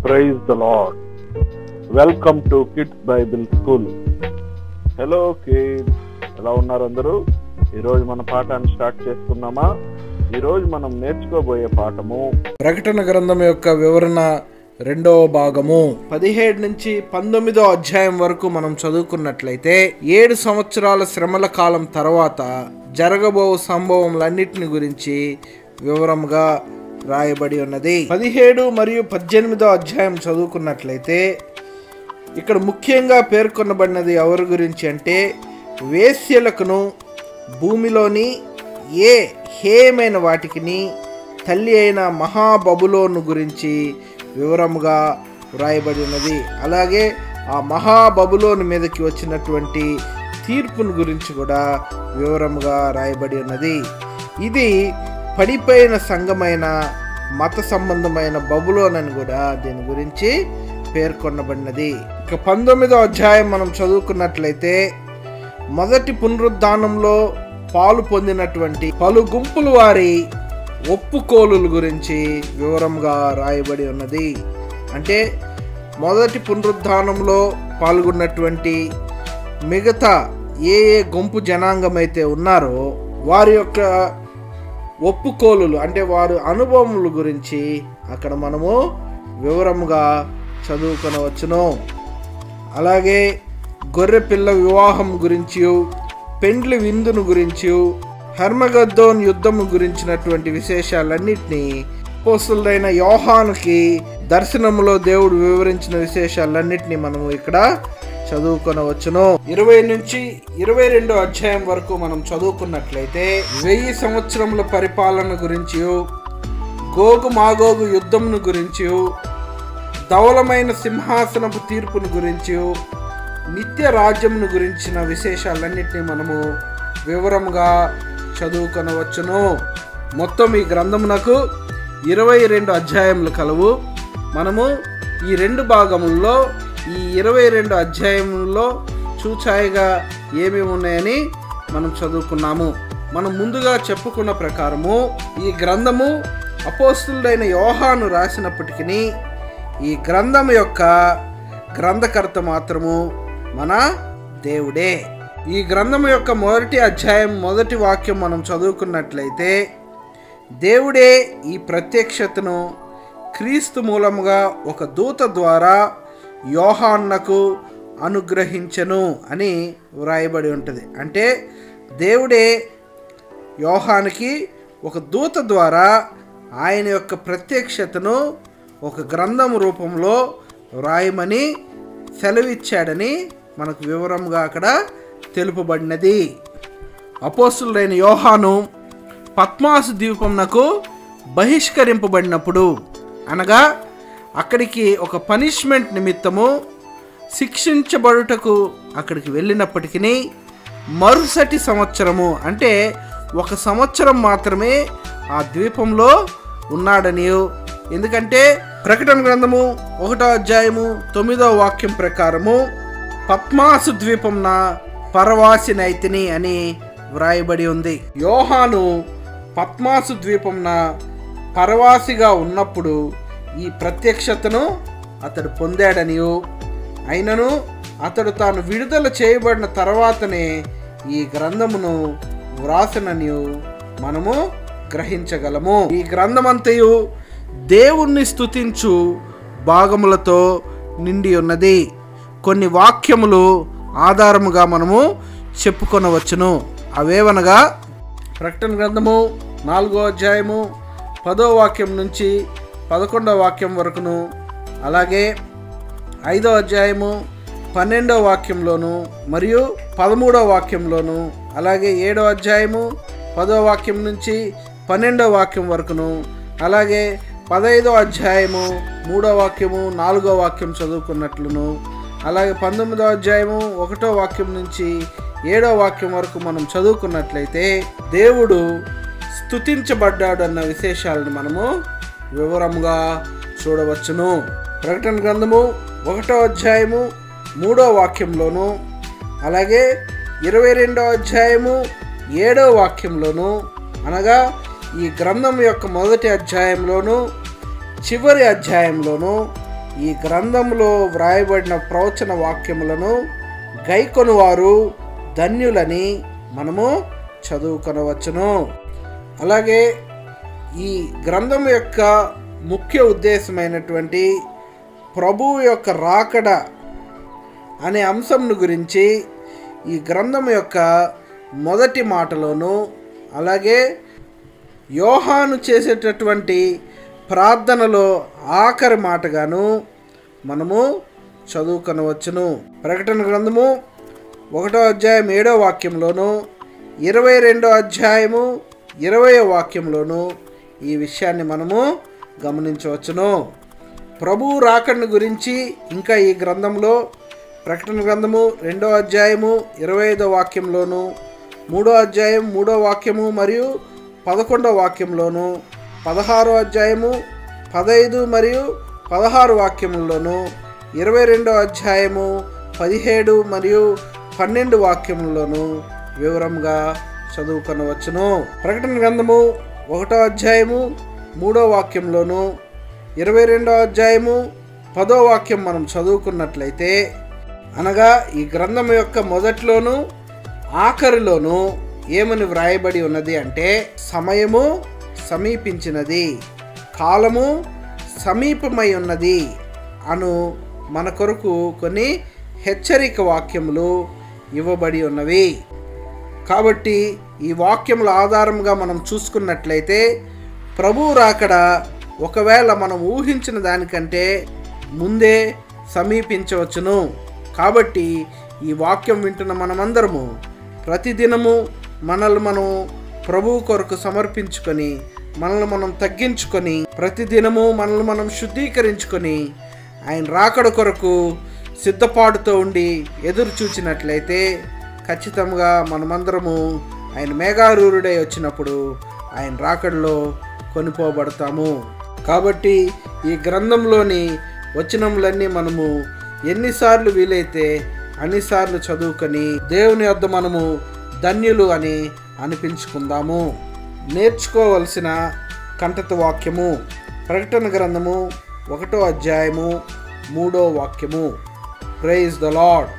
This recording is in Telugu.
Praise the Lord. Welcome to kids Bible school. Hello kids, ఎలా ఉన్నారు అందరూ? ఈరోజు మన పాఠాన్ని స్టార్ట్ చేసుకుందామా? ఈరోజు మనం నేర్చుకోబోయే పాఠము ప్రకటన గ్రంథం యొక్క వివరణ 2వ భాగము 17 నుంచి 19వ అధ్యాయం వరకు మనం చదువుకున్నట్లయితే 7 సంవత్సరాల శ్రమల కాలం తర్వాత జరగబో సంభవములన్నిటిని గురించి వివరంగా రాయబడి ఉన్నది. 17 మరియు 18వ అధ్యాయం చదువుకున్నట్లయితే ఇక్కడ ముఖ్యంగా పేర్కొనబడినది ఎవరి గురించి అంటే వేశ్యలకును భూమిలోని ఏ హేయమైన వాటికిని తల్లి అయిన మహాబబులోను గురించి వివరముగా వ్రాయబడి ఉన్నది. అలాగే ఆ మహాబబులోను మీదకి వచ్చినటువంటి తీర్పును గురించి కూడా వివరముగా రాయబడి ఉన్నది. ఇది పడిపోయిన సంఘమైన మత సంబంధమైన బబులోన్ అని కూడా దీని గురించి పేర్కొనబడినది. ఇక 19వ అధ్యాయం మనం చదువుకున్నట్లయితే మొదటి పునరుద్ధానంలో పాలు పొందినటువంటి పలు గుంపుల వారి ఒప్పుకోలుల గురించి వివరంగా రాయబడి ఉన్నది. అంటే మొదటి పునరుద్ధానంలో పాల్గొన్నటువంటి మిగతా ఏ గుంపు జనాంగం అయితే ఉన్నారో వారి యొక్క ఒప్పుకోలులు అంటే వారి అనుభవముల గురించి అక్కడ మనము వివరముగా చదువుకొనవచ్చును. అలాగే గొర్రె పిల్ల వివాహం గురించి, పెండ్లి విందును గురించి, హర్మగద్దోన్ యుద్ధము గురించినటువంటి విశేషాలన్నిటినీ అపోస్తలుడైన యోహానుకి దర్శనములో దేవుడు వివరించిన విశేషాలన్నిటినీ మనము ఇక్కడ చదువుకొనవచ్చును. 20 నుంచి 22 అధ్యాయం వరకు మనం చదువుకున్నట్లయితే 1000 సంవత్సరముల పరిపాలన గురించి, గోగు మాగోగు యుద్ధమును గురించి, ధవలమైన సింహాసనపు తీర్పును గురించి, నిత్య రాజ్యమును గురించిన విశేషాలన్నిటినీ మనము వివరంగా చదువుకొనవచ్చును. మొత్తం ఈ గ్రంథమునకు 22 అధ్యాయములు కలవు. మనము ఈ 2 భాగముల్లో ఈ 22 అధ్యాయముల్లో చూచాయిగా ఏమేమి ఉన్నాయని మనం చదువుకున్నాము. మనం ముందుగా చెప్పుకున్న ప్రకారము ఈ గ్రంథము అపోస్తలుడైన యోహాను రాసినప్పటికీ ఈ గ్రంథం యొక్క గ్రంథకర్త మాత్రము మన దేవుడే. ఈ గ్రంథం యొక్క మొదటి అధ్యాయం మొదటి వాక్యం మనం చదువుకున్నట్లయితే దేవుడే ఈ ప్రత్యక్షతను క్రీస్తు మూలముగా ఒక దూత ద్వారా యోహానునకు అనుగ్రహించెను అని వ్రాయబడి ఉంటుంది. అంటే దేవుడే యోహానుకి ఒక దూత ద్వారా ఆయన యొక్క ప్రత్యక్షతను ఒక గ్రంథం రూపంలో వ్రాయమని సెలవిచ్చాడని మనకు వివరంగా అక్కడ తెలుపబడినది. అపోస్తలుడైన యోహాను పద్మాసు ద్వీపమునకు బహిష్కరింపబడినప్పుడు, అనగా అక్కడికి ఒక పనిష్మెంట్ నిమిత్తము శిక్షించబడుటకు అక్కడికి వెళ్ళినప్పటికీ మరుసటి సంవత్సరము అంటే 1 సంవత్సరం మాత్రమే ఆ ద్వీపంలో ఉన్నాడని, ఎందుకంటే ప్రకటన గ్రంథము 1వ అధ్యాయము 9వ వాక్యం ప్రకారము పద్మాసు ద్వీపంన పరవాసినైతిని అని వ్రాయబడి ఉంది. యోహాను పద్మాసు ద్వీపంన పరవాసిగా ఉన్నప్పుడు ఈ ప్రత్యక్షతను అతడు పొందాడని, అయినను అతడు తాను విడుదల చేయబడిన తర్వాతనే ఈ గ్రంథమును వ్రాసనని మనము గ్రహించగలము. ఈ గ్రంథమంతయు దేవుణ్ణి స్తుతించు భాగములతో నిండి ఉన్నది. కొన్ని వాక్యములు ఆధారముగా మనము చెప్పుకొనవచ్చును. అవేవనగా ప్రకటన గ్రంథము 4వ అధ్యాయము 10వ వాక్యం నుంచి 11వ వాక్యం వరకును, అలాగే 5వ అధ్యాయము 12వ వాక్యంలోను మరియు 13వ వాక్యంలోను, అలాగే 7వ అధ్యాయము 10వ వాక్యం నుంచి 12వ వాక్యం వరకును, అలాగే 15వ అధ్యాయము 3వ వాక్యము 4వ వాక్యం చదువుకున్నట్లును, అలాగే 19వ అధ్యాయము 1వ వాక్యం నుంచి 7వ వాక్యం వరకు మనం చదువుకున్నట్లయితే దేవుడు స్తుతించబడ్డాడు అన్న విశేషాలను మనము వివరంగా చూడవచ్చును. ప్రకటన గ్రంథము 1వ అధ్యాయము 3వ వాక్యంలోను, అలాగే 22వ అధ్యాయము 7వ వాక్యంలోను, అనగా ఈ గ్రంథం యొక్క మొదటి అధ్యాయంలోను చివరి అధ్యాయంలోను ఈ గ్రంథంలో వ్రాయబడిన ప్రవచన వాక్యములను గైకొనువారు ధన్యులని మనము చదువుకొనవచ్చును. అలాగే ఈ గ్రంథం యొక్క ముఖ్య ఉద్దేశమైనటువంటి ప్రభువు యొక్క రాకడ అనే అంశంను గురించి ఈ గ్రంథం యొక్క మొదటి మాటలోను, అలాగే యోహాను చేసేటటువంటి ప్రార్థనలో ఆఖరి మాటగాను మనము చదువుకొనవచ్చును. ప్రకటన గ్రంథము 1వ అధ్యాయం 7వ వాక్యంలోను, 22వ అధ్యాయము 20వ వాక్యంలోను ఈ విషయాన్ని మనము గమనించవచ్చును. ప్రభువు రాకడను గురించి ఇంకా ఈ గ్రంథంలో ప్రకటన గ్రంథము 2వ అధ్యాయము 25వ వాక్యంలోను, 3వ అధ్యాయం 3వ వాక్యము మరియు 11వ వాక్యంలోను, 16వ అధ్యాయము 15 మరియు 16 వాక్యముల్లోను, 22వ అధ్యాయము 17 మరియు 12 వాక్యముల్లోను వివరంగా చదువుకొనవచ్చును. ప్రకటన గ్రంథము 1వ అధ్యాయము 3వ వాక్యంలోను, 22వ అధ్యాయము 10వ వాక్యం మనం చదువుకున్నట్లయితే, అనగా ఈ గ్రంథం యొక్క మొదట్లోను ఆఖరిలోను ఏమని వ్రాయబడి ఉన్నది అంటే, సమయము సమీపించినది, కాలము సమీపమై ఉన్నది అను మన కొరకు కొన్ని హెచ్చరిక వాక్యములు ఇవ్వబడి ఉన్నవి. కాబట్టి ఈ వాక్యముల ఆధారంగా మనం చూసుకున్నట్లయితే ప్రభువు రాకడ ఒకవేళ మనం ఊహించిన దానికంటే ముందే సమీపించవచ్చును. కాబట్టి ఈ వాక్యం వింటున్న మనమందరము ప్రతిదినము మనల్ని మనం ప్రభువు కొరకు సమర్పించుకొని, మనల్ని మనం తగ్గించుకొని, ప్రతిదినము మనల్ని మనం శుద్ధీకరించుకొని ఆయన రాకడ కొరకు సిద్ధపాటుతో ఉండి ఎదురు చూచినట్లయితే ఖచ్చితంగా మనమందరము ఆయన మేఘారూఢుడై వచ్చినప్పుడు ఆయన రాకడలో కొనిపోబడతాము. కాబట్టి ఈ గ్రంథంలోని వచనములన్నీ మనము ఎన్నిసార్లు వీలైతే అన్నిసార్లు చదువుకొని దేవుని యొద్ద మనము ధన్యులు అని అనిపించుకుందాము. నేర్చుకోవలసిన కంఠత వాక్యము ప్రకటన గ్రంథము 1వ అధ్యాయము 3వ వాక్యము. Praise the lord.